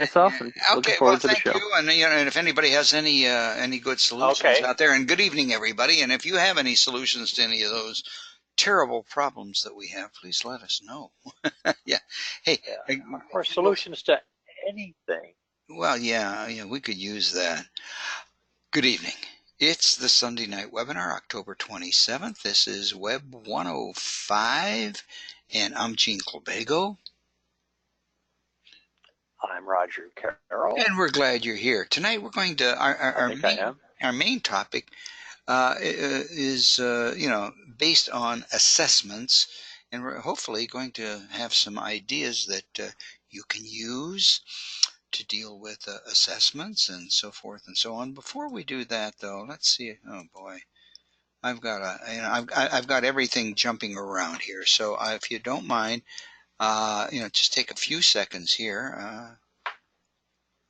That's awesome. Looking Okay, well, forward to the thank show. you. And and if anybody has any good solutions Okay. out there, and good evening, everybody. And if you have any solutions to any of those terrible problems that we have, please let us know. Yeah. Hey, Yeah. uh, Or solutions to anything. well, yeah, we could use that. Good evening. It's the Sunday night webinar, October 27th. This is Web 105, and I'm Gene Colbago. I'm Roger Carroll. And we're glad you're here. Tonight we're going to, I think I am. our main topic is based on assessments, and we're hopefully going to have some ideas that you can use to deal with assessments and so forth and so on. Before we do that, though, let's see. Oh boy, I've got everything jumping around here. So if you don't mind, just take a few seconds here.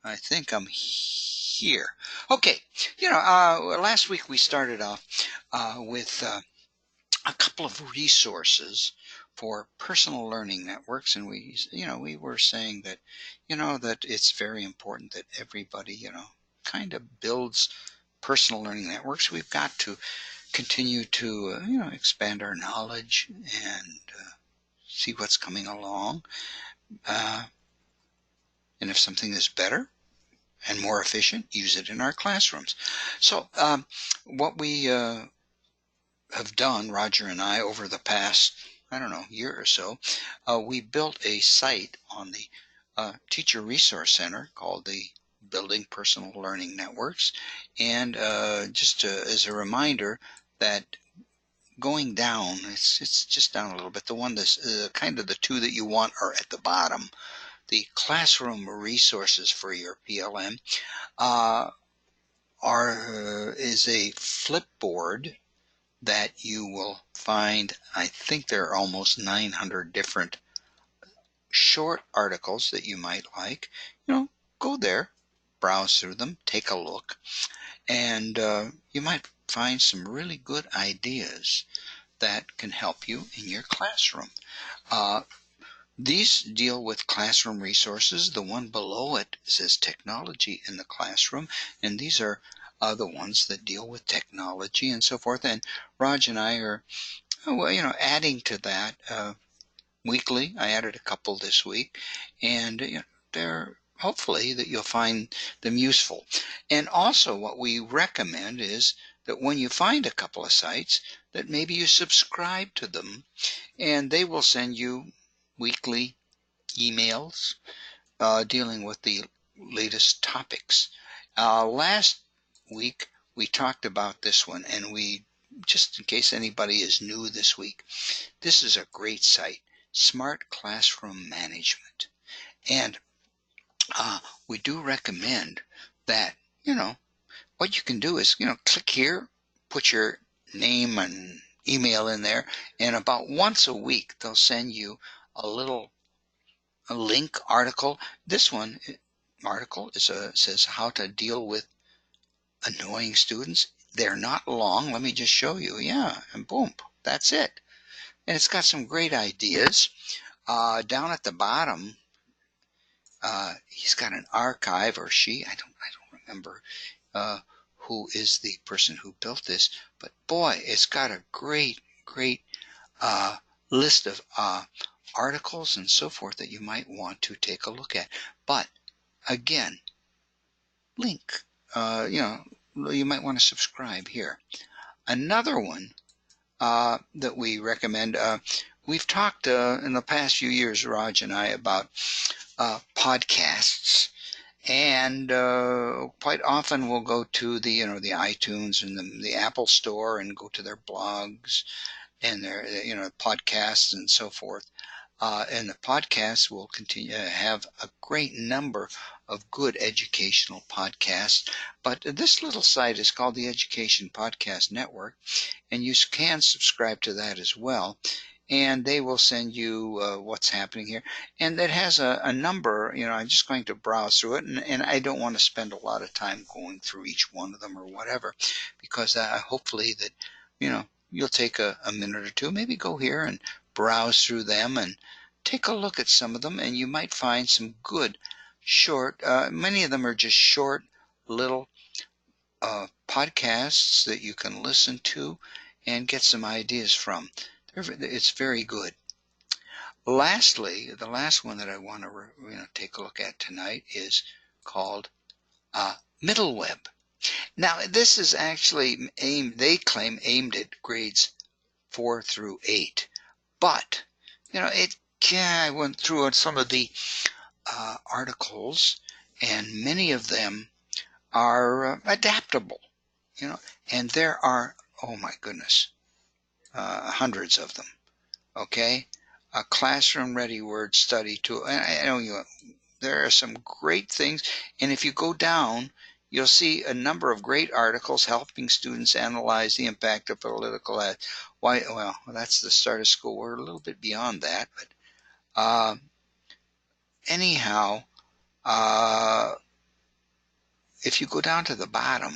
I think I'm here. Okay, last week we started off with a couple of resources for personal learning networks, and we were saying that that it's very important that everybody kind of builds personal learning networks. We've got to continue to expand our knowledge and see what's coming along, uh, and if something is better and more efficient, use it in our classrooms. So what we have done, Roger and I, over the past, I don't know, year or so, we built a site on the Teacher Resource Center called the Building Personal Learning Networks. And just as a reminder that going down, it's just down a little bit. The one that's kind of the two that you want are at the bottom. The classroom resources for your PLM uh, is a flipboard that you will find. I think there are almost 900 different short articles that you might like. Go there, browse through them, take a look, and you might find some really good ideas that can help you in your classroom. Uh, these deal with classroom resources. The one below it says technology in the classroom, and these are the ones that deal with technology and so forth. And Raj and I are, well, adding to that weekly. I added a couple this week, and they're hopefully that you'll find them useful. And also, what we recommend is that when you find a couple of sites, that maybe you subscribe to them, and they will send you weekly emails dealing with the latest topics. Last week we talked about this one, and we just in case anybody is new this week, this is a great site, Smart Classroom Management, and we do recommend that what you can do is click here, put your name and email in there, and about once a week they'll send you a little a link article. This one article says how to deal with annoying students. They're not long. Let me just show you. Yeah, and boom, that's it. And it's got some great ideas. Down at the bottom, he's got an archive, or she. I don't remember who is the person who built this, but boy, it's got a great uh, list of articles and so forth that you might want to take a look at. But again, link. You might want to subscribe here. Another one that we recommend. We've talked in the past few years, Raj and I, about podcasts, and quite often we'll go to the iTunes and the Apple Store and go to their blogs and their podcasts and so forth. And the podcasts will continue to have a great number of good educational podcasts. But this little site is called the Education Podcast Network, and you can subscribe to that as well. And they will send you what's happening here. And it has a number, I'm just going to browse through it, and I don't want to spend a lot of time going through each one of them or whatever, because hopefully that, you'll take a minute or two, maybe go here and browse through them and take a look at some of them, and you might find some good short. Many of them are just short little podcasts that you can listen to and get some ideas from. It's very good. Lastly, the last one that I want to take a look at tonight is called Middle Web. Now, this is actually they claim aimed at grades 4 through 8, but I went through some of the articles, and many of them are adaptable, and there are, oh my goodness, hundreds of them. Okay, a classroom ready word study tool. And I know there are some great things, and if you go down, you'll see a number of great articles helping students analyze the impact of political ads. Why? Well, that's the start of school. We're a little bit beyond that, but anyhow, if you go down to the bottom,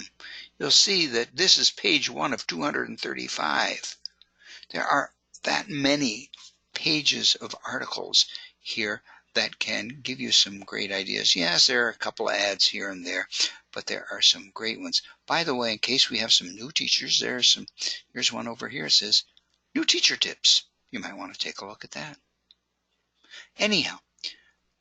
you'll see that this is page 1 of 235. There are that many pages of articles here that can give you some great ideas. Yes, there are a couple of ads here and there, but there are some great ones. By the way, in case we have some new teachers, here's one over here. It says, new teacher tips. You might want to take a look at that. Anyhow,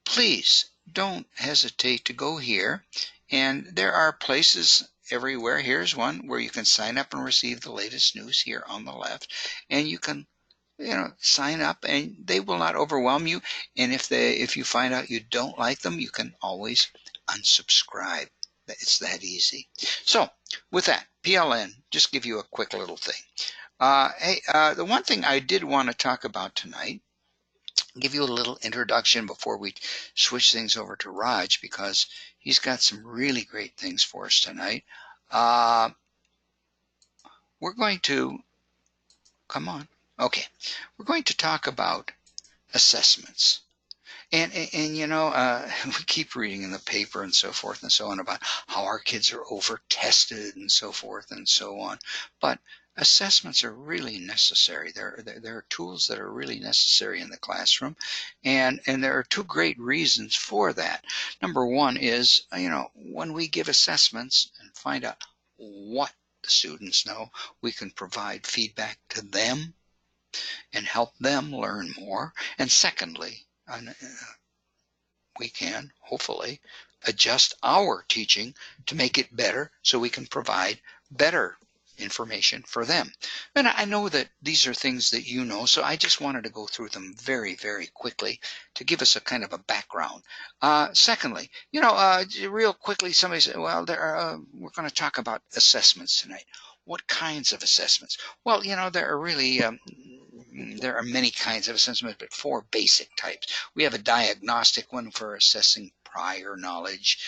please don't hesitate to go here. And there are places everywhere. Here's one where you can sign up and receive the latest news here on the left. And you can sign up, and they will not overwhelm you. And if you find out you don't like them, you can always unsubscribe. It's that easy. So with that, PLN, just give you a quick little thing. The one thing I did want to talk about tonight, give you a little introduction before we switch things over to Raj, because he's got some really great things for us tonight. We're going to, come on. Okay, we're going to talk about assessments. And we keep reading in the paper and so forth and so on about how our kids are over-tested and so forth and so on. But assessments are really necessary. There are tools that are really necessary in the classroom, and there are two great reasons for that. Number one is, when we give assessments and find out what the students know, we can provide feedback to them and help them learn more. And secondly, we can hopefully adjust our teaching to make it better so we can provide better information for them. And I know that these are things that you know, so I just wanted to go through them very, very quickly to give us a kind of a background. Secondly, real quickly, somebody said, well, we're going to talk about assessments tonight. What kinds of assessments? Well, there are really there are many kinds of assessments, but 4 basic types. We have a diagnostic one for assessing prior knowledge.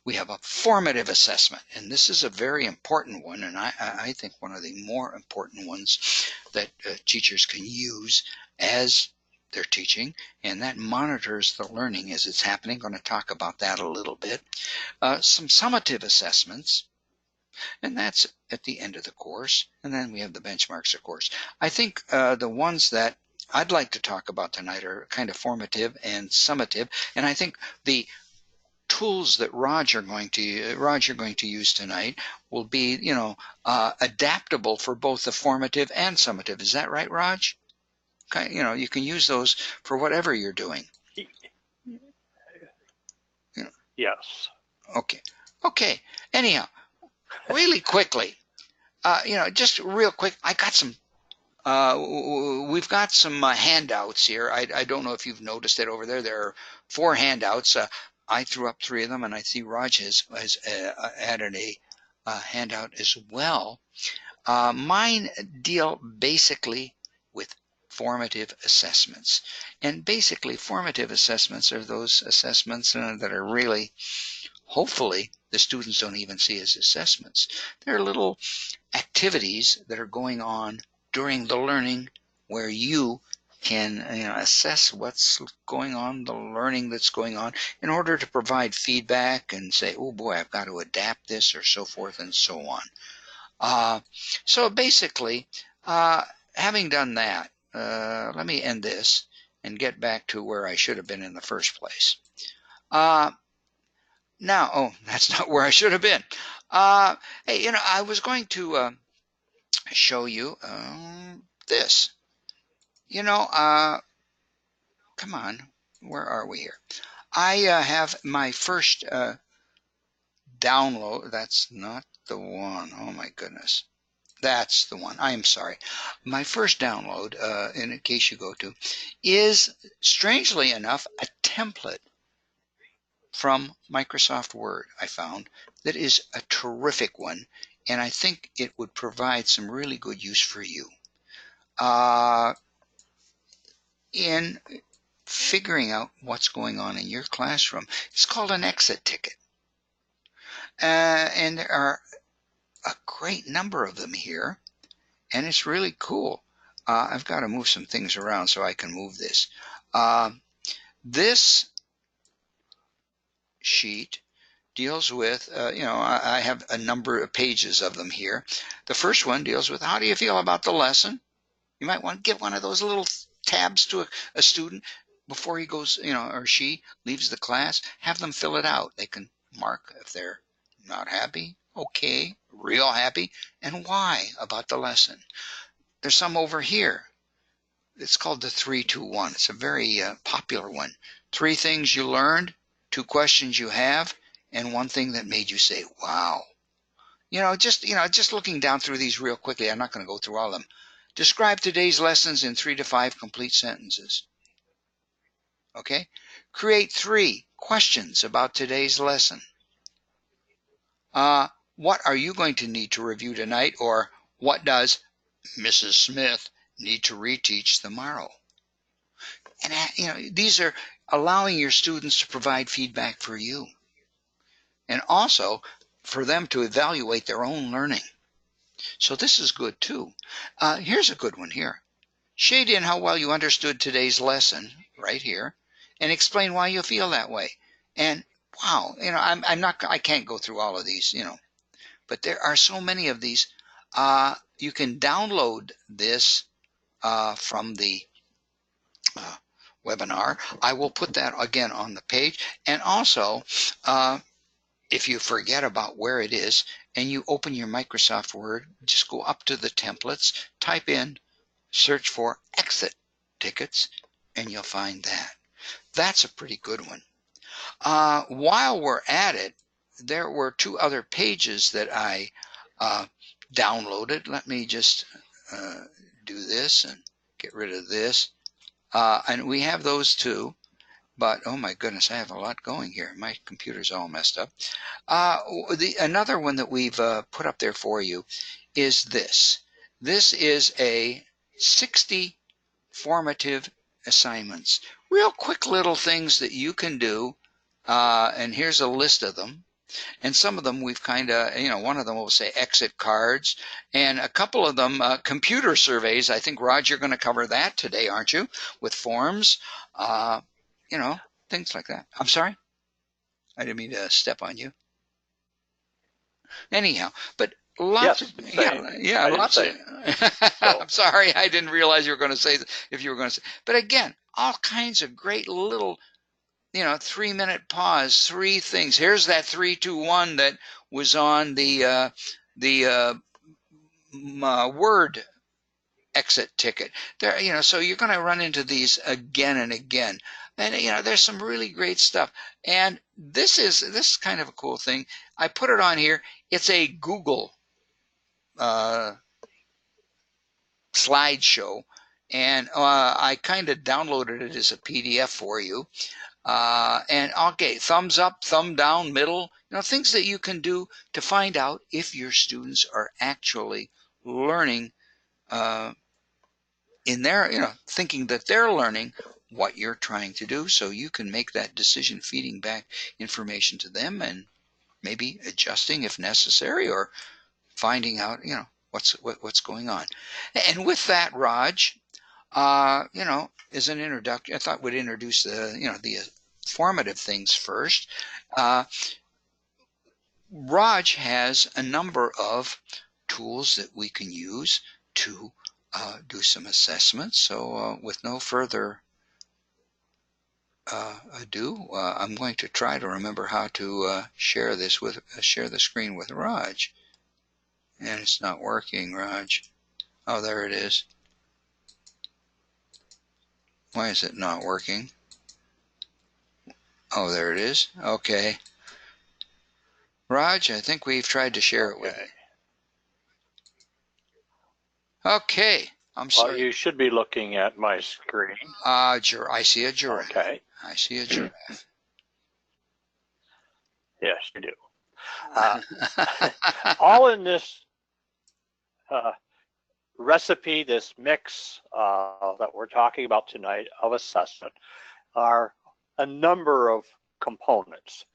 We have a formative assessment, and this is a very important one, and I think one of the more important ones that teachers can use as they're teaching, and that monitors the learning as it's happening. I'm going to talk about that a little bit. Some summative assessments, and that's at the end of the course. And then we have the benchmarks, of course. I think the ones that I'd like to talk about tonight are kind of formative and summative. And I think the tools that Raj you're going to use tonight will be, adaptable for both the formative and summative. Is that right, Raj? Okay, you can use those for whatever you're doing. Yes. Okay. Anyhow, really quickly, just real quick, I got some. We've got some handouts here. I don't know if you've noticed it over there. There are 4 handouts. I threw up 3 of them, and I see Raj has added a handout as well. Mine deal basically with formative assessments. And basically, formative assessments are those assessments that are really, hopefully, the students don't even see as assessments. They're little activities that are going on during the learning where you can assess what's going on, the learning that's going on, in order to provide feedback and say, oh boy, I've got to adapt this, or so forth and so on. So basically, having done that, let me end this and get back to where I should have been in the first place. Now, oh, that's not where I should have been. Hey, I was going to show you this. Come on, where are we here? I have my first download. That's not the one. Oh my goodness. That's the one. I am sorry. My first download, in case you go to, is strangely enough a template from Microsoft Word. I found that is a terrific one, and I think it would provide some really good use for you in figuring out what's going on in your classroom. It's called an exit ticket, and there are a great number of them here, and it's really cool. I've got to move some things around so I can move this. This sheet deals with, I have a number of pages of them here. The first one deals with, how do you feel about the lesson? You might want to give one of those little tabs to a student before he goes, or she leaves the class. Have them fill it out. They can mark if they're not happy, okay, real happy, and why about the lesson. There's some over here. It's called the 3-2-1. It's a very popular one. 3 things you learned, 2 questions you have, and 1 thing that made you say, wow. Just looking down through these real quickly, I'm not going to go through all of them. Describe today's lessons in 3 to 5 complete sentences. Okay? Create 3 questions about today's lesson. What are you going to need to review tonight? Or what does Mrs. Smith need to reteach tomorrow? And these are allowing your students to provide feedback for you, and also for them to evaluate their own learning. So this is good too. Here's a good one here. Shade in how well you understood today's lesson right here, and explain why you feel that way. And wow, I can't go through all of these, but there are so many of these. You can download this from the webinar. I will put that again on the page. And also, if you forget about where it is and you open your Microsoft Word, just go up to the templates, type in, search for exit tickets, and you'll find that. That's a pretty good one. While we're at it, there were 2 other pages that I downloaded. Let me just do this and get rid of this. And we have those too, but oh my goodness, I have a lot going here. My computer's all messed up. Another one that we've put up there for you is this. This is a 60 formative assignments. Real quick little things that you can do, and here's a list of them. And some of them we've kind of, one of them will say exit cards, and a couple of them computer surveys. I think, Rod, you're going to cover that today, aren't you? With forms, things like that. I'm sorry? I didn't mean to step on you. Anyhow, but lots of, lots of, I'm sorry, I didn't realize you were going to say, if you were going to say, but again, all kinds of great little 3-minute pause, 3 things. Here's that 3-2-1 that was on the Word exit ticket. There, so you're going to run into these again and again. And there's some really great stuff. And this is kind of a cool thing. I put it on here. It's a Google slideshow, and I kind of downloaded it as a PDF for you. And okay, thumbs up, thumb down, middle, things that you can do to find out if your students are actually learning in their, thinking that they're learning what you're trying to do, so you can make that decision, feeding back information to them and maybe adjusting if necessary, or finding out, what's going on. And with that, Raj, as an introduction, I thought we'd introduce the formative things first. Raj has a number of tools that we can use to do some assessments. So with no further do. I'm going to try to remember how to share the screen with Raj, and it's not working, Raj. Oh, there it is. Why is it not working? Oh, there it is. Okay. Raj, I think we've tried to share it with you. Okay. I'm sorry. Well, you should be looking at my screen. I see a giraffe. Okay. I see a giraffe. Yes, you do. All in this recipe, this mix that we're talking about tonight of assessment, are a number of components.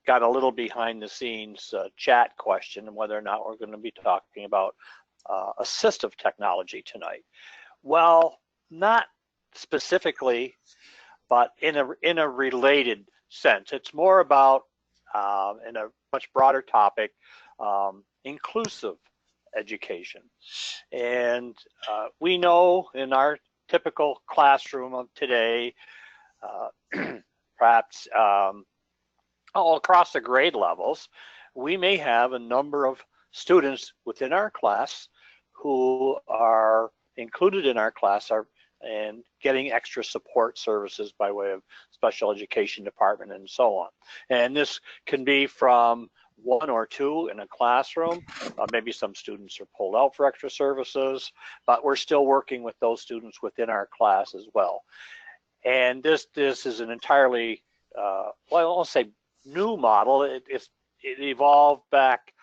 Got a little behind the scenes chat question on whether or not we're going to be talking about assistive technology tonight. Well, not specifically, but in a related sense. It's more about, in a much broader topic, inclusive education. And we know in our typical classroom of today, perhaps all across the grade levels, we may have a number of students within our class who are included in our class and getting extra support services by way of special education department and so on. And this can be from one or two in a classroom. Maybe some students are pulled out for extra services, but we're still working with those students within our class as well. And this is an entirely, well, I won't say new model. It evolved back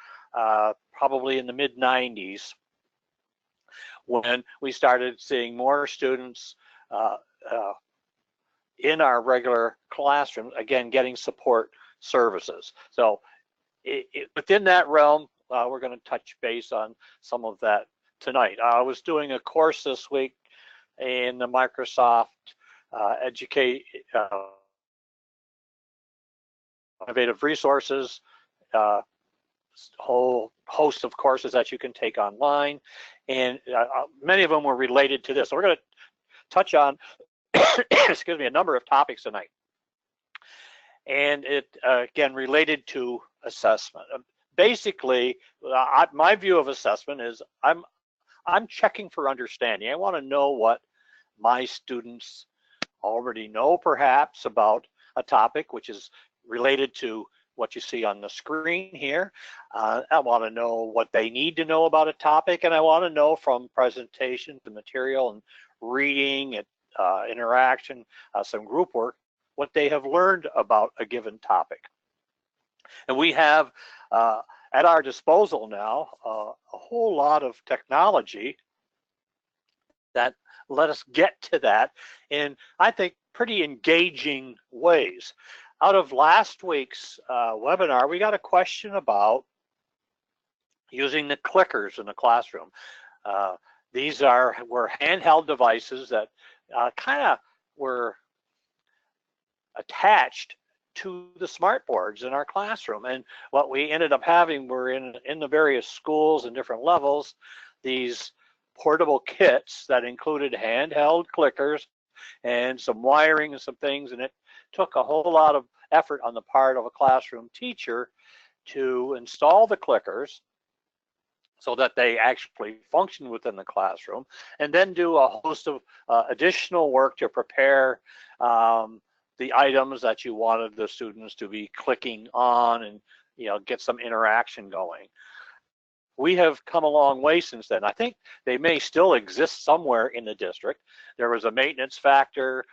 probably in the mid-90s, when we started seeing more students in our regular classroom, again, getting support services. So within that realm, we're going to touch base on some of that tonight. I was doing a course this week in the Microsoft Innovative Resources, whole host of courses that you can take online, and many of them were related to this. So we're going to touch on, excuse me, a number of topics tonight, and it again related to assessment. Basically, my view of assessment is I'm checking for understanding. I want to know what my students already know, perhaps, about a topic which is related to what you see on the screen here. I want to know what they need to know about a topic, and I want to know from presentation to material and reading and interaction, some group work, what they have learned about a given topic. And we have at our disposal now a whole lot of technology that let us get to that in, I think, pretty engaging ways. Out of last week's webinar, we got a question about using the clickers in the classroom. These were handheld devices that kind of were attached to the smart boards in our classroom. And what we ended up having were in the various schools and different levels, these portable kits that included handheld clickers and some wiring and some things, and it took a whole lot of effort on the part of a classroom teacher to install the clickers so that they actually function within the classroom, and then do a host of additional work to prepare the items that you wanted the students to be clicking on and get some interaction going. We have come a long way since then. I think they may still exist somewhere in the district. There was a maintenance factor.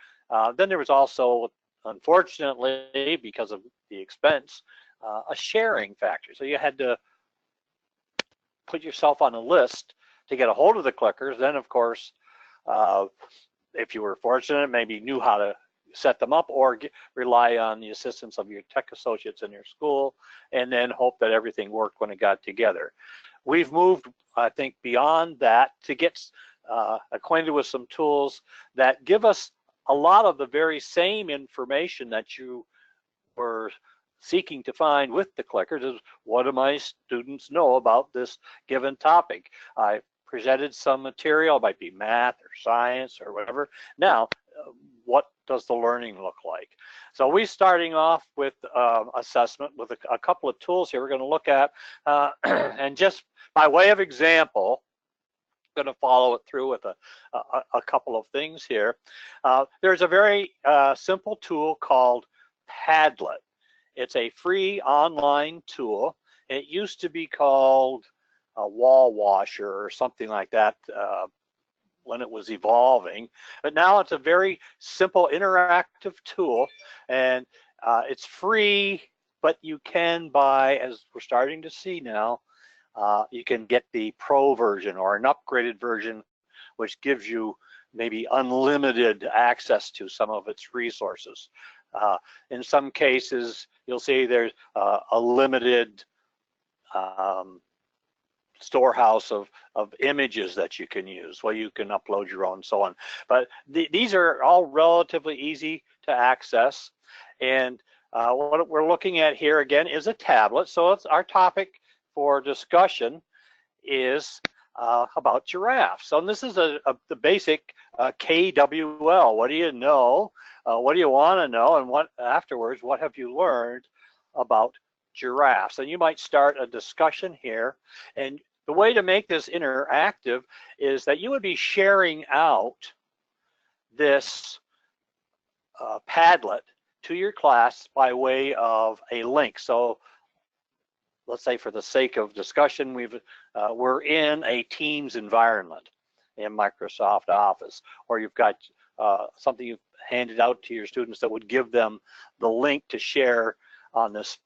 Then there was also, unfortunately, because of the expense, a sharing factor. So you had to put yourself on a list to get a hold of the clickers. Then, of course, if you were fortunate, maybe knew how to set them up, or rely on the assistance of your tech associates in your school, and then hope that everything worked when it got together. We've moved, I think, beyond that to get acquainted with some tools that give us a lot of the very same information that you were seeking to find with the clickers. Is what do my students know about this given topic? I presented some material, it might be math or science or whatever. Now, what does the learning look like? So we're starting off with assessment with a couple of tools here we're going to look at, and just by way of example, I'm going to follow it through with a couple of things here. There's a very simple tool called Padlet. It's a free online tool. It used to be called a Wall Washer or something like that when it was evolving, but now it's a very simple interactive tool, and it's free, but you can buy, as we're starting to see now, you can get the pro version or an upgraded version, which gives you maybe unlimited access to some of its resources. In some cases, you'll see there's a limited storehouse of images that you can use. Well, you can upload your own and so on. But these are all relatively easy to access. And what we're looking at here again is a tablet. So it's our topic for discussion is about giraffes. So this is the basic KWL. What do you know? What do you want to know? And what afterwards, what have you learned about giraffes? And you might start a discussion here. And the way to make this interactive is that you would be sharing out this Padlet to your class by way of a link. So let's say for the sake of discussion, we're in a Teams environment in Microsoft Office, or you've got something you've handed out to your students that would give them the link to share on this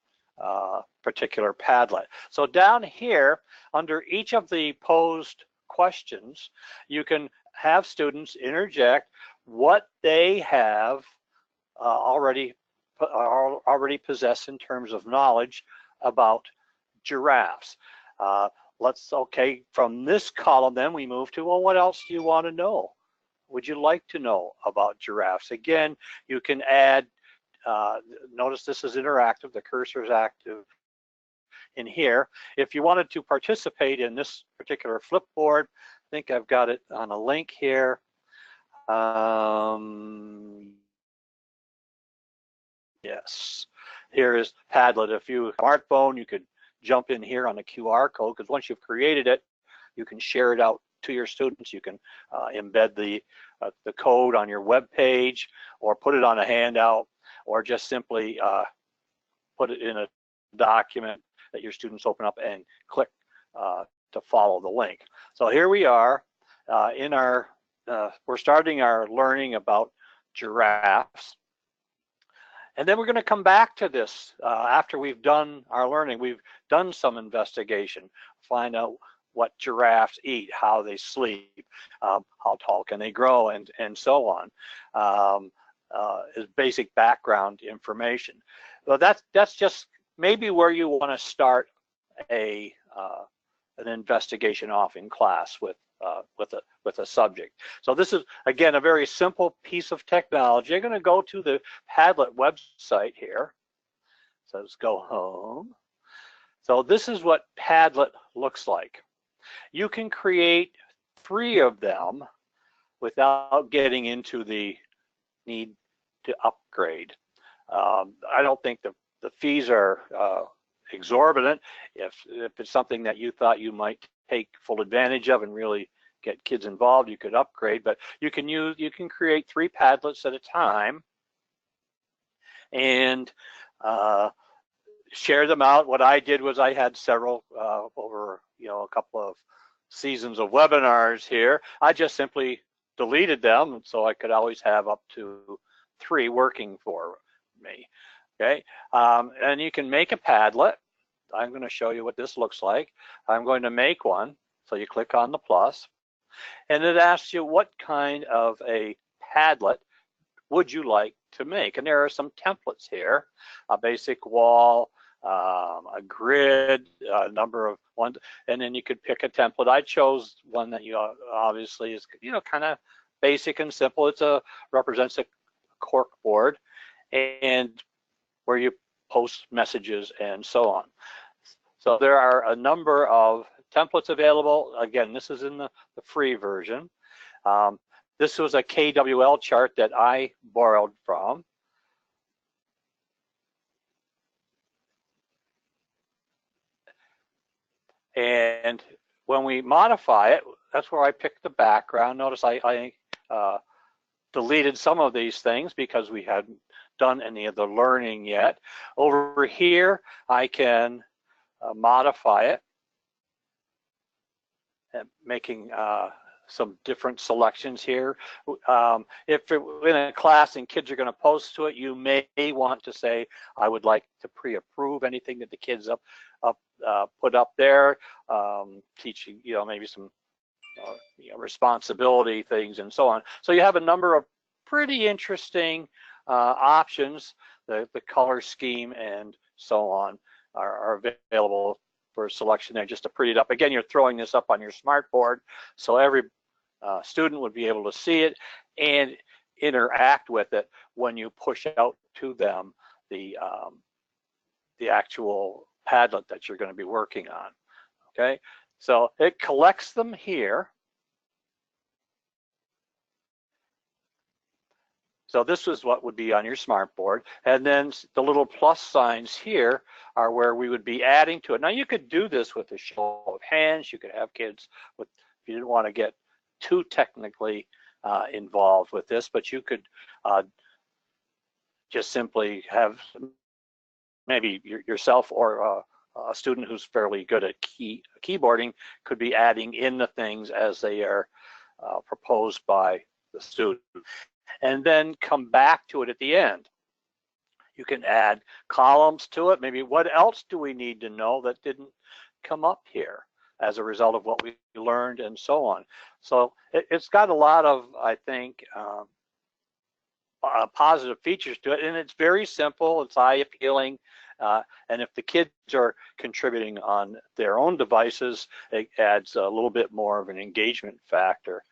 particular Padlet. So down here, under each of the posed questions, you can have students interject what they have already possess in terms of knowledge about giraffes. Okay, from this column then we move to, well, what else do you want to know? Would you like to know about giraffes? Again, you can add, notice this is interactive, the cursor is active in here. If you wanted to participate in this particular Flipboard, I think I've got it on a link here. Yes, here is Padlet. If you have a smartphone, you could jump in here on the QR code, because once you've created it, you can share it out to your students. You can embed the code on your web page, or put it on a handout, or just simply put it in a document that your students open up and click to follow the link. So here we are in our, we're starting our learning about giraffes. And then we're going to come back to this after we've done our learning. We've done some investigation, find out what giraffes eat, how they sleep, how tall can they grow, and so on. Is basic background information. Well, that's just maybe where you want to start an investigation off in class with a subject. So this is, again, a very simple piece of technology. I'm going to go to the Padlet website here. So let's go home. So this is what Padlet looks like. You can create 3 of them without getting into the need to upgrade. I don't think the fees are exorbitant. If it's something that you thought you might take full advantage of and really get kids involved, you could upgrade. But you can create 3 Padlets at a time and share them out. What I did was I had several over a couple of seasons of webinars here. I just simply deleted them, so I could always have up to 3 working for me. Okay, and you can make a Padlet. I'm going to show you what this looks like. I'm going to make one. So you click on the plus, and it asks you what kind of a Padlet would you like to make. And there are some templates here: a basic wall, a grid, a number of ones, and then you could pick a template. I chose one that obviously is kind of basic and simple. It's represents a cork board, and where you post messages and so on. So there are a number of templates available. Again, this is in the free version. This was a KWL chart that I borrowed from. And when we modify it, that's where I picked the background. Notice I deleted some of these things because we hadn't done any of the learning yet. Over here, I can modify it, and making some different selections here. If in a class and kids are going to post to it, you may want to say, I would like to pre-approve anything that the kids put up there, teaching, maybe some responsibility things and so on. So you have a number of pretty interesting options. The color scheme and so on are available for selection there, just to pretty it up. Again, you're throwing this up on your smartboard, so every student would be able to see it and interact with it when you push out to them the actual Padlet that you're going to be working on. Okay, so it collects them here. So this is what would be on your smartboard, and then the little plus signs here are where we would be adding to it. Now you could do this with a show of hands. You could have kids with, if you didn't want to get too technically involved with this, but you could just simply have maybe yourself or a student who's fairly good at keyboarding could be adding in the things as they are proposed by the student, and then come back to it at the end. You can add columns to it. Maybe what else do we need to know that didn't come up here as a result of what we learned, and so on. So it's got a lot of, I think, positive features to it, and it's very simple. It's eye appealing, and if the kids are contributing on their own devices, it adds a little bit more of an engagement factor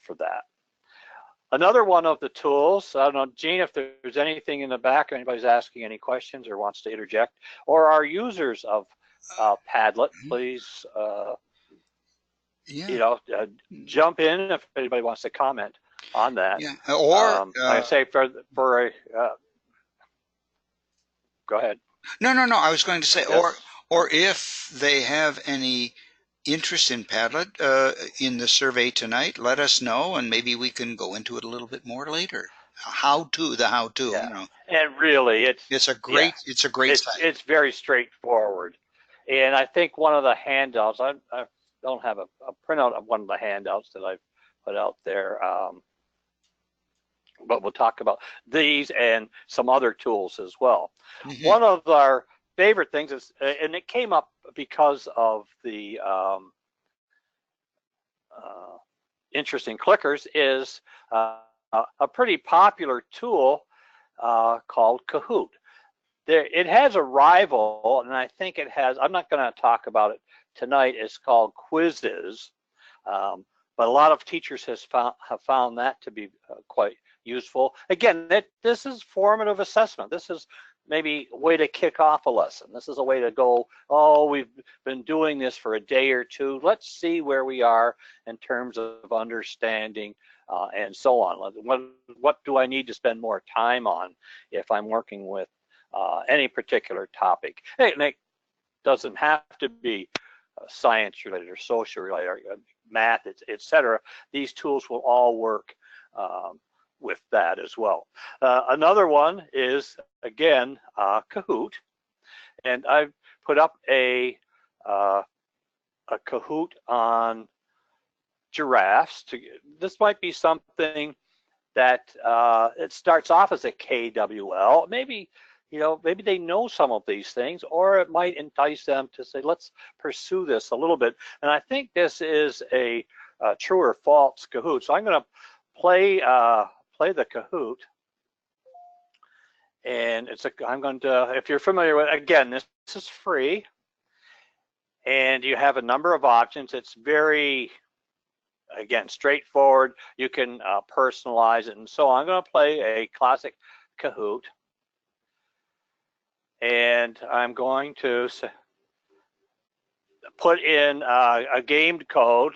for that. Another one of the tools, I don't know, Gene, if there's anything in the back, or anybody's asking any questions or wants to interject, or are users of Padlet, please, jump in if anybody wants to comment on that. Yeah, or I say for a, go ahead. No. I was going to say, Yes. or if they have any interest in Padlet in the survey tonight, let us know, and maybe we can go into it a little bit more later. The how-to. Yeah. And really, it's a great site. It's very straightforward, and I think one of the handouts, I don't have a printout of one of the handouts that I've put out there, but we'll talk about these and some other tools as well. Mm-hmm. One of our favorite things is, and it came up because of the interesting clickers, is a pretty popular tool called Kahoot. It has a rival, and I think it has, I'm not going to talk about it tonight, it's called Quizizz, but a lot of teachers have found that to be quite useful. Again, this is formative assessment. This is maybe a way to kick off a lesson. This is a way to go, oh, we've been doing this for a day or two. Let's see where we are in terms of understanding and so on. What do I need to spend more time on if I'm working with any particular topic? And it doesn't have to be science related or social related, or math, etc. These tools will all work with that as well. Another one is, again, Kahoot, and I've put up a Kahoot on giraffes. This might be something that it starts off as a KWL. Maybe maybe they know some of these things, or it might entice them to say, let's pursue this a little bit. And I think this is a true or false Kahoot. So I'm going to play the Kahoot, and I'm going to, if you're familiar with, again, this is free, and you have a number of options. It's very, again, straightforward. You can personalize it and so on. I'm going to play a classic Kahoot, and I'm going to put in a gamed code.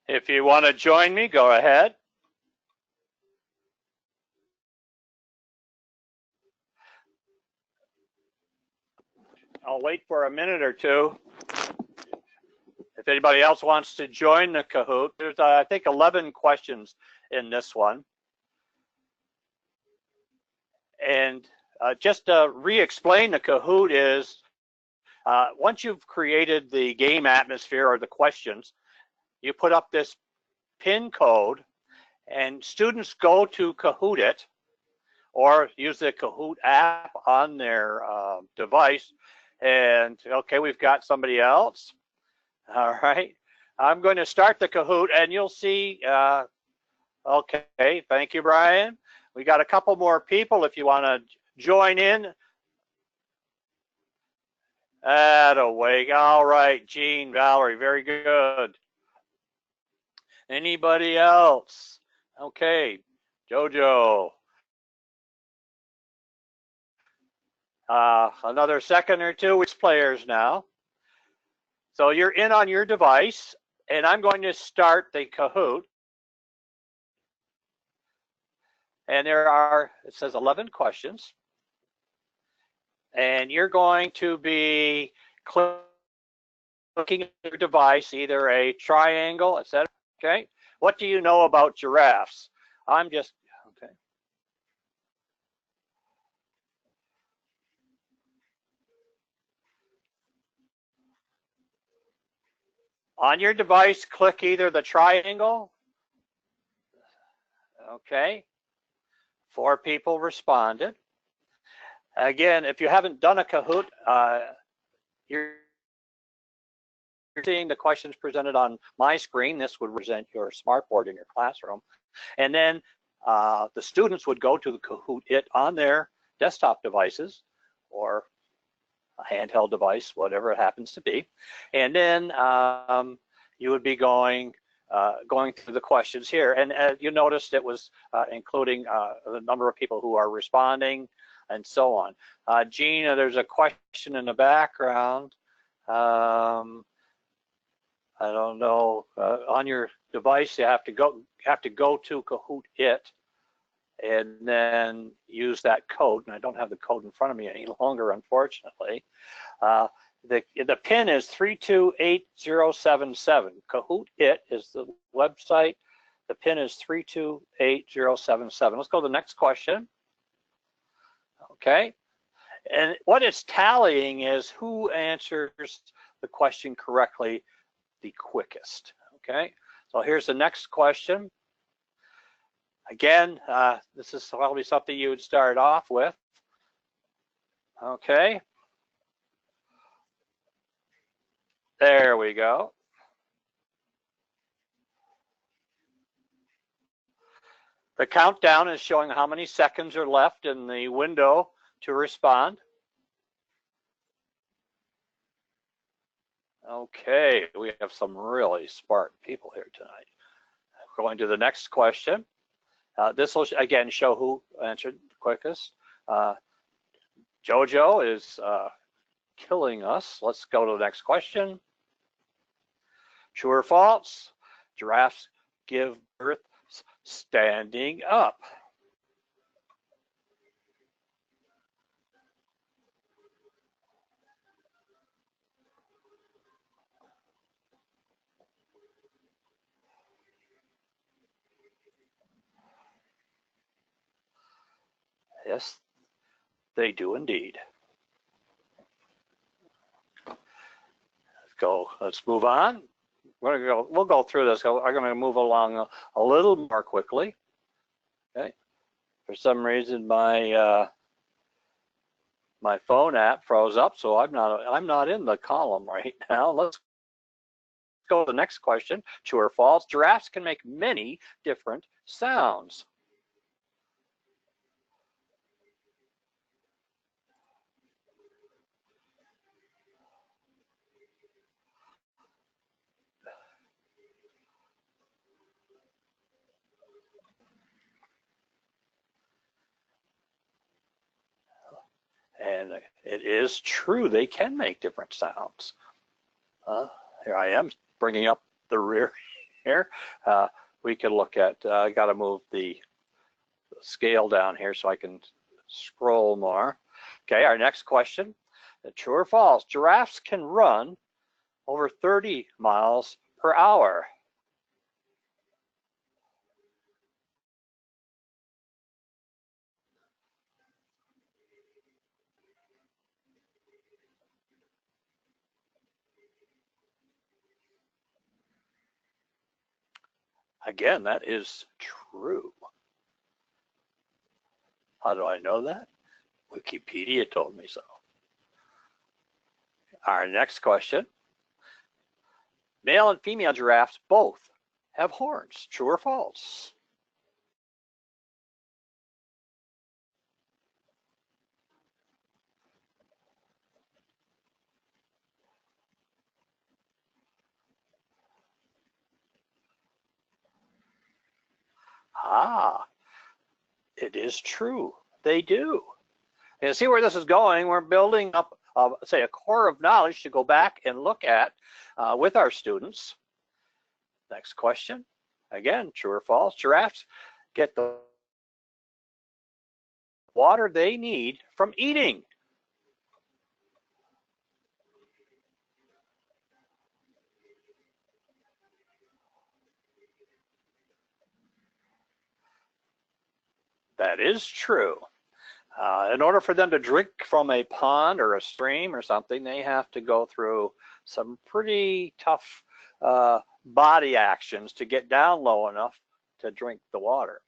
If you want to join me, go ahead. I'll wait for a minute or two. If anybody else wants to join the Kahoot, there's, I think, 11 questions in this one. And just to re-explain the Kahoot is, once you've created the game atmosphere or the questions, you put up this PIN code, and students go to Kahoot it, or use the Kahoot app on their device. And okay, we've got somebody else. All right, I'm going to start the Kahoot, and you'll see. Okay, thank you, Brian. We got a couple more people if you want to join in. Attaway. All right, Jean, Valerie, very good. Anybody else? Okay, Jojo. Another second or two. It's players now. So you're in on your device, and I'm going to start the Kahoot. And there are, it says 11 questions. And you're going to be clicking your device, either a triangle, etc. Okay. What do you know about giraffes? I'm just, okay. On your device, click either the triangle. Okay. 4 people responded. Again, if you haven't done a Kahoot, you're seeing the questions presented on my screen. This would present your smartboard in your classroom. And then the students would go to the Kahoot it on their desktop devices or a handheld device, whatever it happens to be. And then you would be going through the questions here. And you noticed it was including the number of people who are responding and so on. Gina, there's a question in the background. I don't know. On your device, you have to go to Kahoot it, and then use that code. And I don't have the code in front of me any longer, unfortunately. The PIN is 328077. Kahoot it is the website. The PIN is 328077. Let's go to the next question. Okay. And what it's tallying is who answers the question correctly the quickest. Okay. So here's the next question. Again, this is probably something you would start off with. Okay. There we go. The countdown is showing how many seconds are left in the window to respond. Okay, we have some really smart people here tonight. Going to the next question. This will again show who answered the quickest. Jojo is killing us. Let's go to the next question. True or false? Giraffes give birth standing up. Yes, they do indeed. Let's move on. We'll go through this. I'm going to move along a little more quickly. Okay. For some reason, my my phone app froze up, so I'm not in the column right now. Let's go to the next question. True or false? Giraffes can make many different sounds. And it is true, they can make different sounds. Here I am bringing up the rear here, we can look at, I got to move the scale down here so I can scroll more. Okay, our next question, true or false? Giraffes can run over 30 miles per hour. Again, that is true. How do I know that? Wikipedia told me so. Our next question. Male and female giraffes both have horns. True or false? Ah, it is true. They do. And see where this is going. We're building up, say, a core of knowledge to go back and look at with our students. Next question. Again, true or false? Giraffes get the water they need from eating. That is true. In order for them to drink from a pond or a stream or something, they have to go through some pretty tough body actions to get down low enough to drink the water.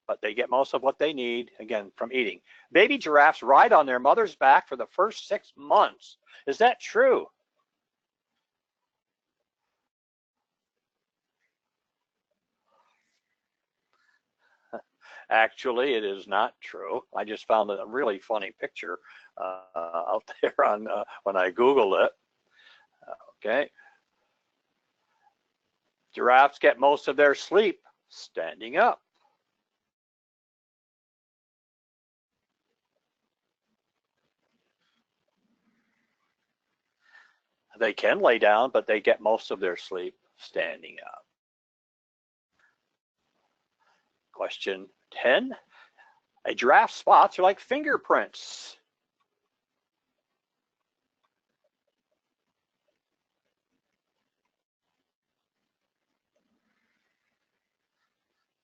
But they get most of what they need, again, from eating. Baby giraffes ride on their mother's back for the first 6 months. Is that true? Actually, it is not true. I just found a really funny picture out there on when I Googled it. Okay. Giraffes get most of their sleep standing up. They can lay down, but they get most of their sleep standing up. Question 10. A giraffe's spots are like fingerprints.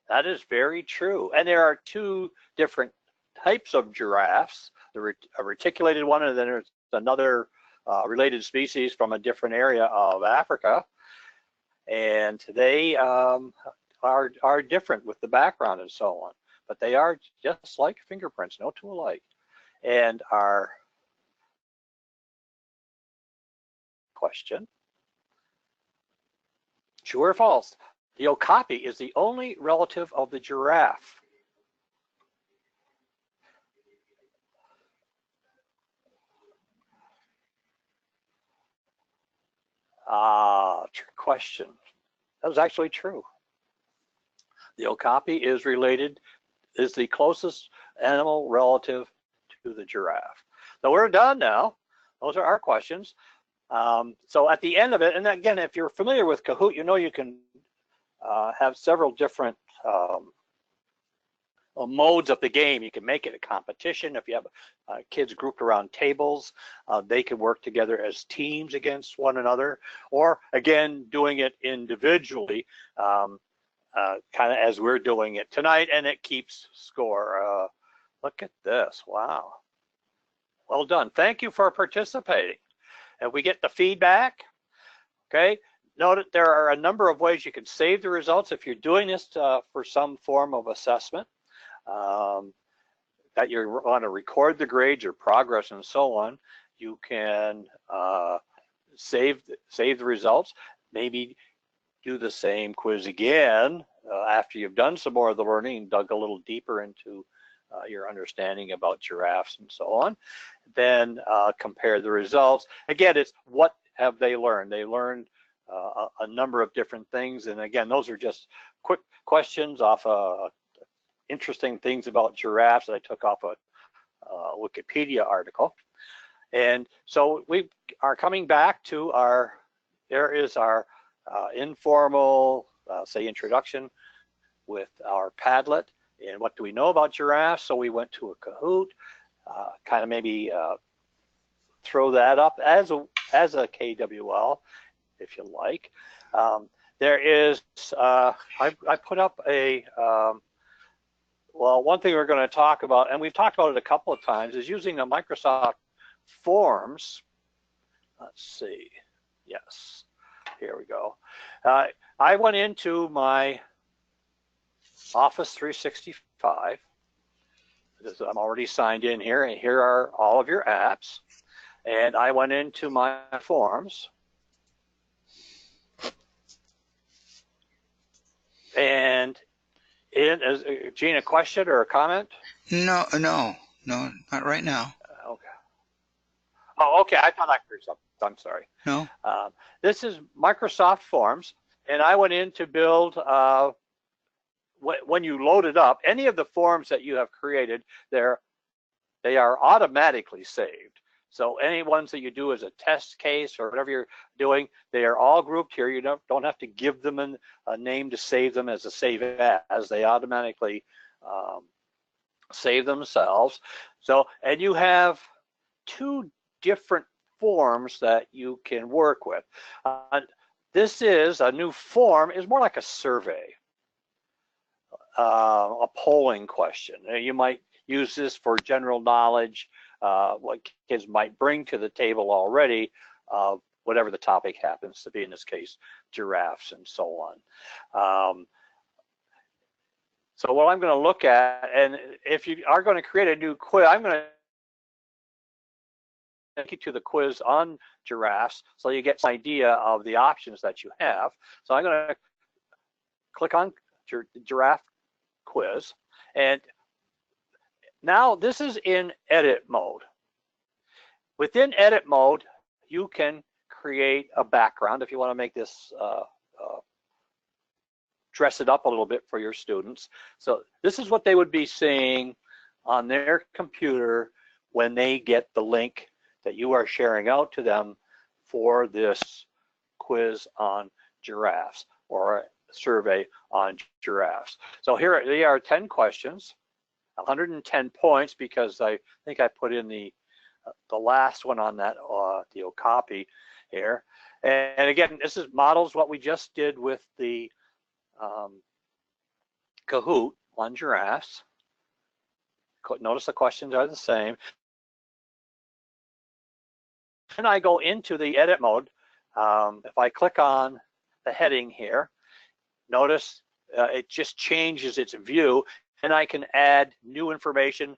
That is very true. And there are two different types of giraffes. A reticulated one, and then there's another related species from a different area of Africa. And they are different with the background and so on. But they are just like fingerprints, no two alike. And our question, true or false? The okapi is the only relative of the giraffe. Trick question. That was actually true. The okapi is the closest animal relative to the giraffe. So we're done now. Those are our questions. So at the end of it, and again, if you're familiar with Kahoot, you know you can have several different modes of the game. You can make it a competition. If you have kids grouped around tables, they can work together as teams against one another, or again, doing it individually, kind of as we're doing it tonight, and it keeps score. Look at this, wow. Well done, thank you for participating. And we get the feedback, okay? Note that there are a number of ways you can save the results if you're doing this for some form of assessment. That you want to record the grades or progress and so on. You can save the results. Maybe do the same quiz again after you've done some more of the learning, dug a little deeper into your understanding about giraffes and so on. Then compare the results. Again, it's what have they learned? They learned a number of different things, and again, those are just quick questions off interesting things about giraffes that I took off a Wikipedia article. And so we are coming back to there is our informal, say, introduction with our Padlet. And what do we know about giraffes? So we went to a Kahoot, kind of maybe throw that up as a KWL, if you like. There is, I put up a, well, one thing we're going to talk about, and we've talked about it a couple of times, is using the Microsoft Forms. Let's see. Yes, here we go. I went into my Office 365. I'm already signed in here, and here are all of your apps. And I went into my Forms. And Gene, a question or a comment? No, not right now. Okay. Oh, okay. I thought I heard something. I'm sorry. No. This is Microsoft Forms, and I went in to build. When you load it up, any of the forms that you have created, they are automatically saved. So any ones that you do as a test case or whatever you're doing, they are all grouped here. You don't have to give them a name to save them as a save as. They automatically save themselves. So, and you have two different forms that you can work with. This is a new form, is more like a survey, a polling question. You might use this for general knowledge, what kids might bring to the table already, whatever the topic happens to be, in this case, giraffes and so on. So what I'm going to look at, and if you are going to create a new quiz, I'm going to take you to the quiz on giraffes so you get an idea of the options that you have. So I'm going to click on giraffe quiz, and now this is in edit mode. Within edit mode, you can create a background if you want to make this dress it up a little bit for your students. So this is what they would be seeing on their computer when they get the link that you are sharing out to them for this quiz on giraffes or a survey on giraffes. So here they are, 10 questions, 110 points, because I think I put in the last one on that the copy here. And again, this is models what we just did with the Kahoot on giraffes. Notice the questions are the same. And I go into the edit mode. If I click on the heading here, notice it just changes its view, and I can add new information.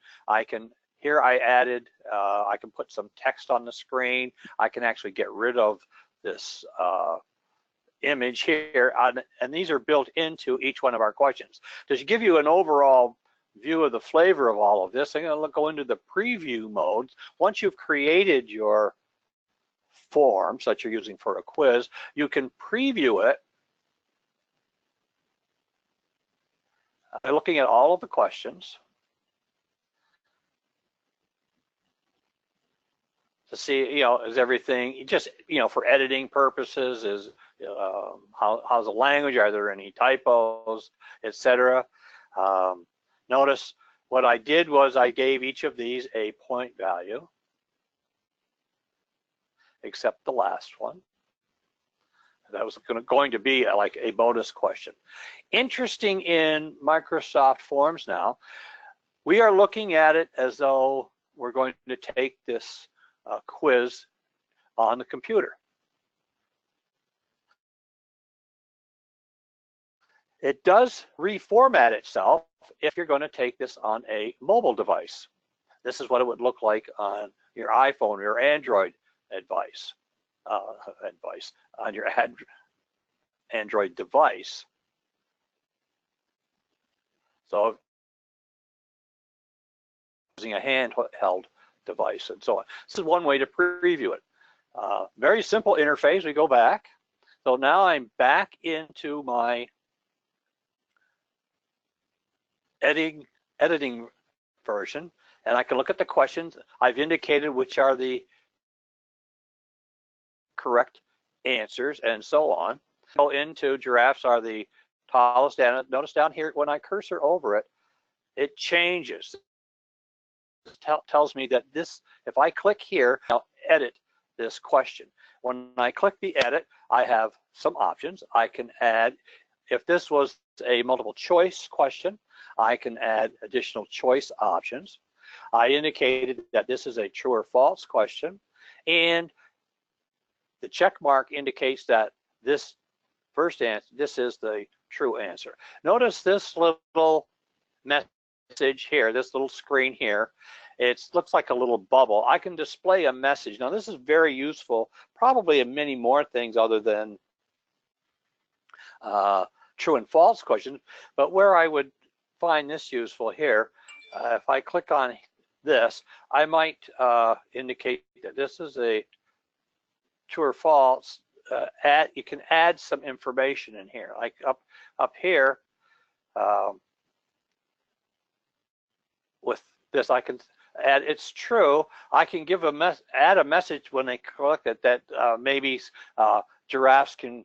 Here I added, I can put some text on the screen. I can actually get rid of this image here, and these are built into each one of our questions. To give you an overall view of the flavor of all of this, I'm going to go into the preview mode. Once you've created your forms that you're using for a quiz, you can preview it by looking at all of the questions to see, is everything just, for editing purposes, is how's the language, are there any typos, etc. Notice what I did was I gave each of these a point value, except the last one. That was going to be like a bonus question. Interesting in Microsoft Forms now, we are looking at it as though we're going to take this quiz on the computer. It does reformat itself if you're going to take this on a mobile device. This is what it would look like on your iPhone or your Android on your Android device. So using a handheld device and so on. This is one way to preview it. Very simple interface. We go back. So now I'm back into my editing version, and I can look at the questions. I've indicated which are the correct answers and so on. Go into giraffes are the tallest, and notice down here when I cursor over it, it changes. It tells me that this, if I click here, I'll edit this question. When I click the edit, I have some options. I can add, if this was a multiple choice question, I can add additional choice options. I indicated that this is a true or false question, and the check mark indicates that this first answer, this is the true answer. Notice this little message here, this little screen here, it looks like a little bubble. I can display a message. Now this is very useful, probably in many more things other than true and false questions, but where I would find this useful here, if I click on this, I might indicate that this is a true or false. You can add some information in here, like up here with this. I can add it's true. I can give add a message when they click it that maybe giraffes can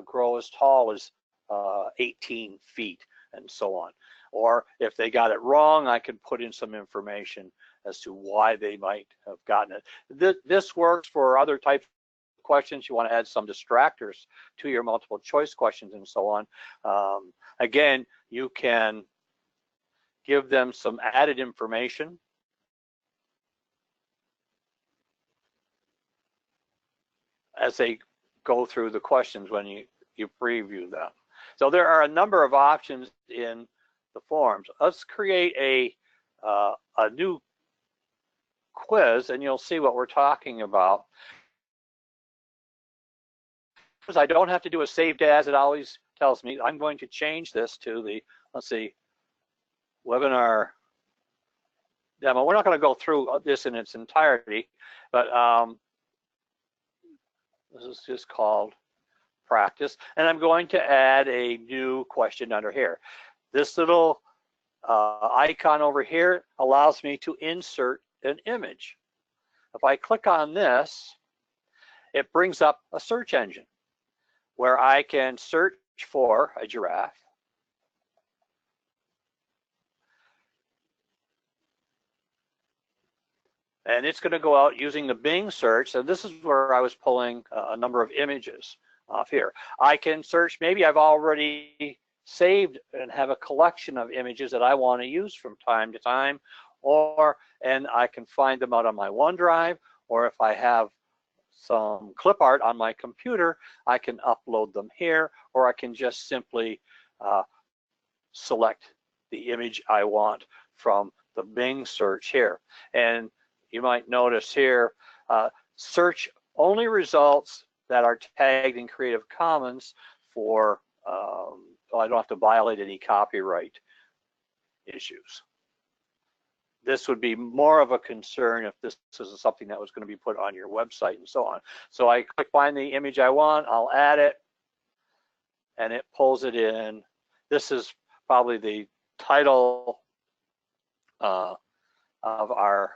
grow as tall as 18 feet and so on. Or if they got it wrong, I can put in some information as to why they might have gotten it. This works for other types of questions. You want to add some distractors to your multiple choice questions and so on. Again, you can give them some added information. As they go through the questions when you preview them. So there are a number of options in the forms. Let's create a new quiz, and you'll see what we're talking about. Because I don't have to do a saved as, it always tells me. I'm going to change this to the, let's see, webinar demo. We're not going to go through this in its entirety, but this is just called practice, and I'm going to add a new question under here. This little icon over here allows me to insert an image. If I click on this, it brings up a search engine where I can search for a giraffe. And it's going to go out using the Bing search. So this is where I was pulling a number of images off here. I can search, maybe I've already saved and have a collection of images that I want to use from time to time, and I can find them out on my OneDrive, or if I have some clip art on my computer, I can upload them here, or I can just simply select the image I want from the Bing search here. And you might notice here, search only results that are tagged in Creative Commons for, so I don't have to violate any copyright issues. This would be more of a concern if this is something that was going to be put on your website and so on. So I click find the image I want, I'll add it, and it pulls it in. This is probably the title of our,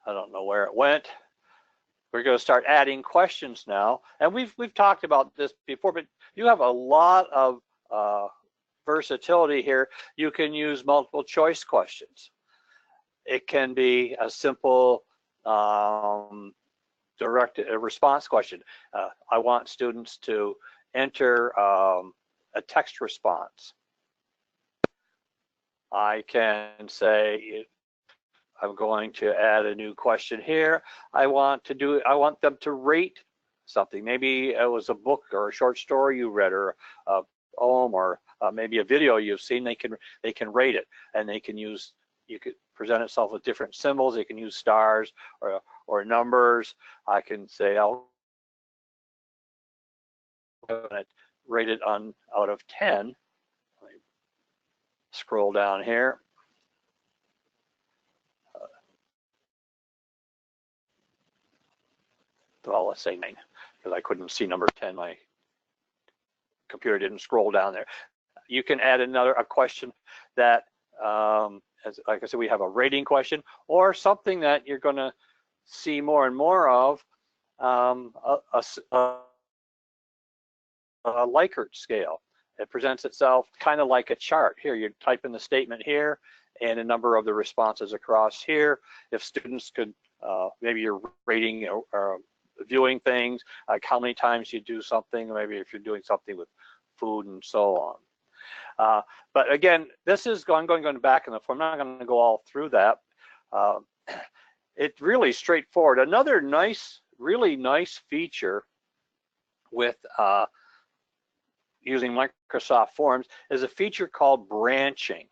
I don't know where it went. We're going to start adding questions now, and we've talked about this before, but you have a lot of versatility here. You can use multiple choice questions. It can be a simple direct response question. I want students to enter a text response. I can say, I'm going to add a new question here. I want them to rate something. Maybe it was a book or a short story you read, or a poem, or maybe a video you've seen. They can rate it, and they can use, you could present itself with different symbols. They can use stars or numbers. I can say I'll rate it out of 10. Let me scroll down here. Well, let's say 9, because I couldn't see number 10. My computer didn't scroll down there. You can add a question that, like I said, we have a rating question, or something that you're going to see more and more of, Likert scale. It presents itself kind of like a chart. Here, you type in the statement here and a number of the responses across here. If students could, maybe you're rating or viewing things, like how many times you do something, maybe if you're doing something with food and so on. But again, this is going back in the form. I'm not going to go all through that. It's really straightforward. Another nice, really nice feature with using Microsoft Forms is a feature called branching.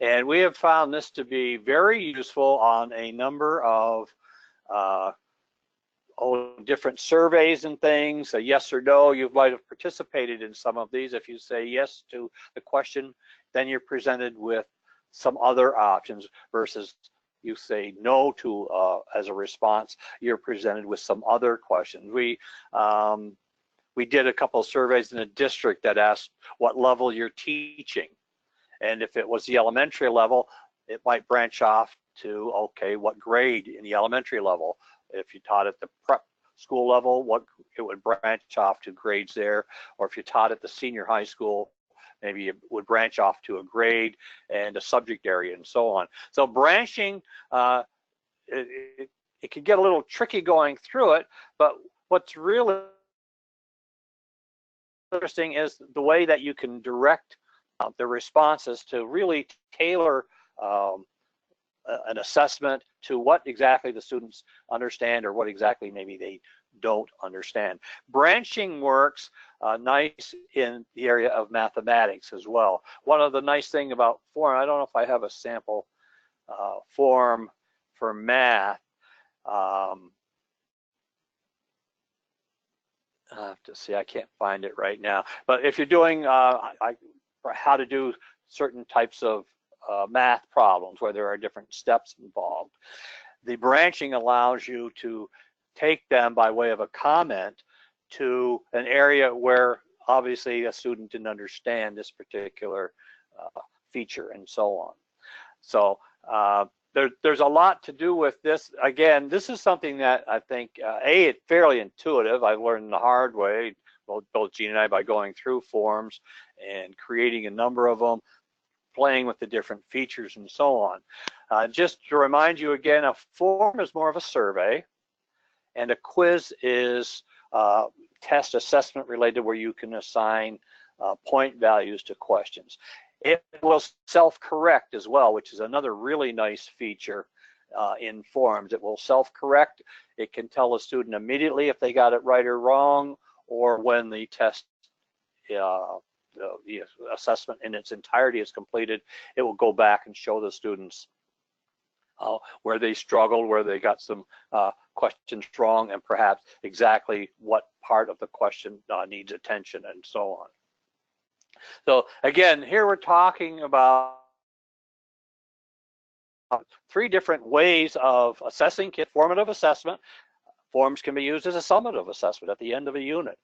And we have found this to be very useful on a number of different surveys and things, a yes or no. You might have participated in some of these. If you say yes to the question, then you're presented with some other options, versus you say no to as a response, you're presented with some other questions. We did a couple of surveys in a district that asked what level you're teaching. And if it was the elementary level, it might branch off to, okay, what grade in the elementary level? If you taught at the prep school level, it would branch off to grades there. Or if you taught at the senior high school, maybe it would branch off to a grade and a subject area and so on. So branching, it can get a little tricky going through it, but what's really interesting is the way that you can direct the responses to really tailor an assessment to what exactly the students understand or what exactly maybe they don't understand. Branching works nice in the area of mathematics as well. One of the nice things about form, I don't know if I have a sample form for math. I have to see, I can't find it right now. But if you're doing how to do certain types of math problems where there are different steps involved, the branching allows you to take them by way of a comment to an area where obviously a student didn't understand this particular feature and so on. So there's a lot to do with this. Again, this is something that I think, it's fairly intuitive. I've learned the hard way, both Gene and I, by going through forms and creating a number of them, playing with the different features and so on. Just to remind you again, a form is more of a survey, and a quiz is test assessment related, where you can assign point values to questions. It will self-correct as well, which is another really nice feature in forms. It will self-correct. It can tell the student immediately if they got it right or wrong, or when the test, the assessment in its entirety is completed, it will go back and show the students where they struggled, where they got some questions wrong, and perhaps exactly what part of the question needs attention and so on. So again, here we're talking about three different ways of assessing formative assessment. Forms can be used as a summative assessment at the end of a unit.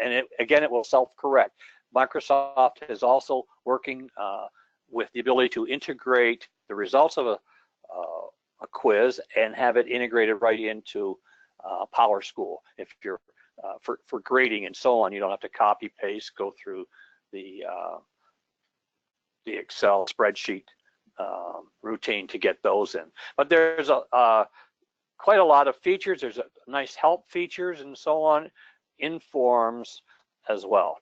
And again, it will self-correct. Microsoft is also working with the ability to integrate the results of a quiz and have it integrated right into PowerSchool. If you're for grading and so on, you don't have to copy paste, go through the Excel spreadsheet routine to get those in. But there's quite a lot of features. There's nice help features and so on in forms as well.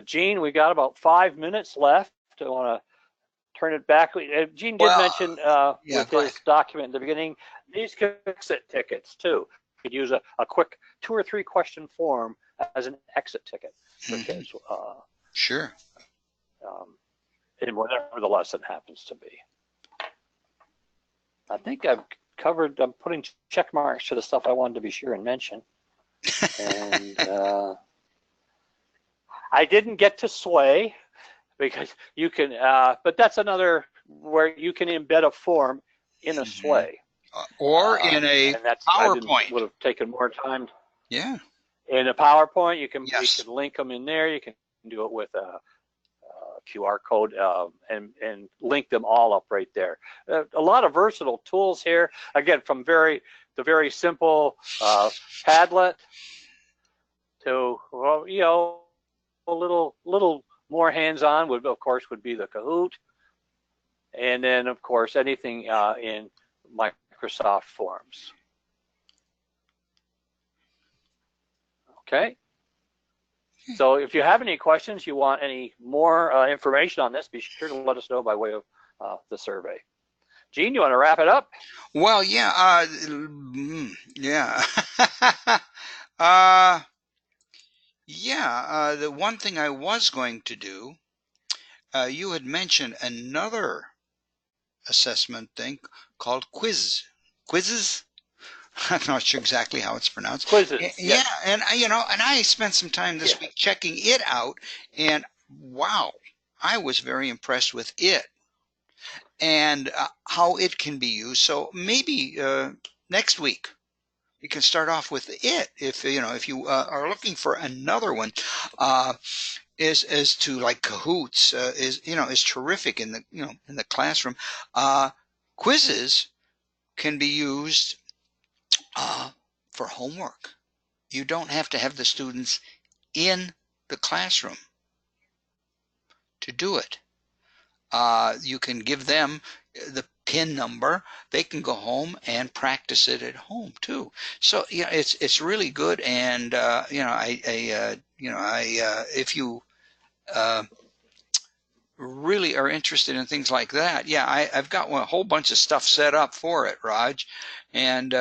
Gene, we got about 5 minutes left. I want to turn it back. Gene did mention with his document at the beginning, these exit tickets too. You could use a quick 2 or 3 question form as an exit ticket for kids. Sure. In whatever the lesson happens to be. I think I've covered, I'm putting check marks to the stuff I wanted to be sure and mention. And I didn't get to Sway, because you can, but that's another where you can embed a form in a Sway. Or in a PowerPoint. Would have taken more time. Yeah. In a PowerPoint, you can, you can link them in there. You can do it with a QR code and link them all up right there. A lot of versatile tools here. Again, from the very simple Padlet to, well, you know, a little more hands-on would, of course, would be the Kahoot. And then, of course, anything in Microsoft Forms. Okay. So if you have any questions, you want any more information on this, be sure to let us know by way of the survey. Gene, you want to wrap it up? Well, yeah, yeah. The one thing I was going to do, you had mentioned another assessment thing called quizzes. I'm not sure exactly how it's pronounced. Quizzes. Yeah, Yes. and I spent some time this week checking it out, and wow, I was very impressed with it and how it can be used. So maybe next week you can start off with it. If you are looking for another one, is as to like Kahoots is terrific in the classroom. Quizzes can be used for homework. You don't have to have the students in the classroom to do it. You can give them the PIN number. They can go home and practice it at home too. So yeah, it's really good. And if you really are interested in things like that, yeah, I've got a whole bunch of stuff set up for it, Raj. And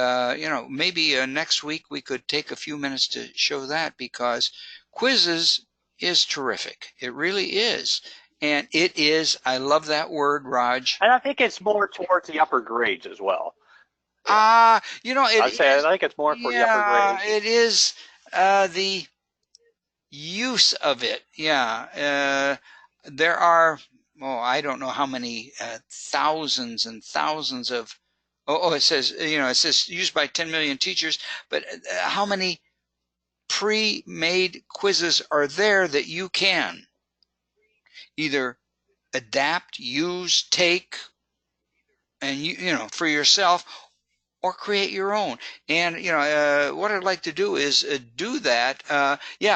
maybe next week we could take a few minutes to show that, because quizzes is terrific. It really is. And it is, I love that word, Raj. And I think it's more towards the upper grades as well. I think it's more for the upper grades. It is the use of it. Yeah. There are, I don't know how many thousands and thousands of, it says used by 10 million teachers, but how many pre-made quizzes are there that you can either adapt, use, take, and for yourself, or create your own. And what I'd like to do is do that.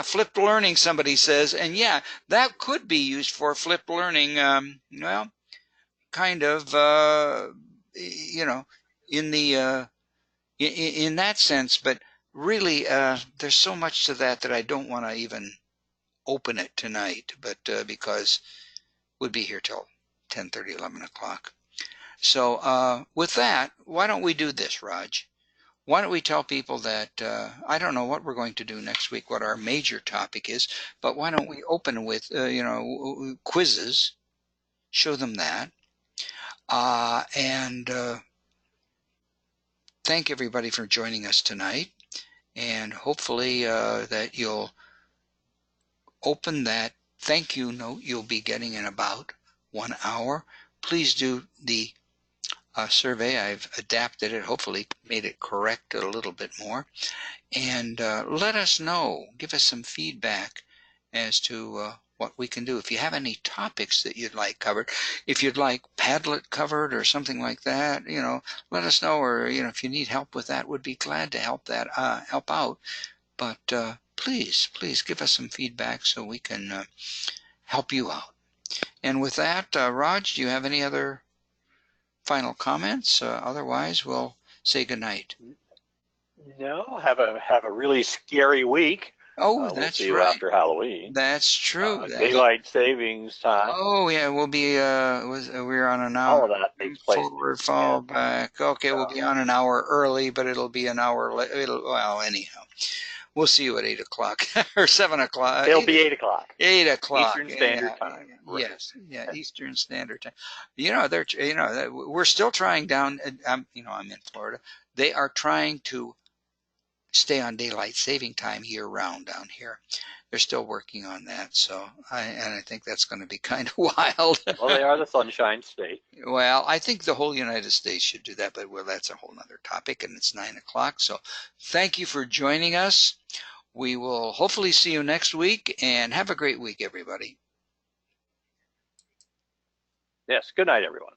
Flipped learning, somebody says, and yeah, that could be used for flipped learning. Kind of, in the in that sense. But really, there's so much to that I don't want to even open it tonight. But because we'll be here till 10:30, 11 o'clock. So with that, why don't we do this, Raj? Why don't we tell people that, I don't know what we're going to do next week, what our major topic is, but why don't we open with, quizzes, show them that, and thank everybody for joining us tonight, and hopefully that you'll open that thank you note you'll be getting in about 1 hour. Please do the survey. I've adapted it, hopefully made it correct a little bit more, and let us know, give us some feedback as to what we can do. If you have any topics that you'd like covered, if you'd like Padlet covered or something like that, let us know, or if you need help with that, would be glad to help out. But please give us some feedback so we can help you out. And with that, Raj, do you have any other final comments? Otherwise, we'll say goodnight. No, have a really scary week. Oh, that's we'll see right. You after Halloween. That's true. Daylight savings time. Oh yeah, we'll be we're on an hour. All of that takes place. Forward, fall back. Okay, we'll be on an hour early, but it'll be an hour late. Well, anyhow. We'll see you at 8 o'clock or 7 o'clock. It'll be 8 o'clock. 8 o'clock. Eastern Standard Time. Right. Yes. Yeah. Eastern Standard Time. We're still trying down. I'm in Florida. They are trying to stay on daylight saving time year round down here. They're still working on that. So I think that's going to be kind of wild. Well, they are the Sunshine State. Well, I think the whole United States should do that, but that's a whole other topic, and it's 9 o'clock. So thank you for joining us. We will hopefully see you next week, and have a great week, everybody. Yes. Good night, everyone.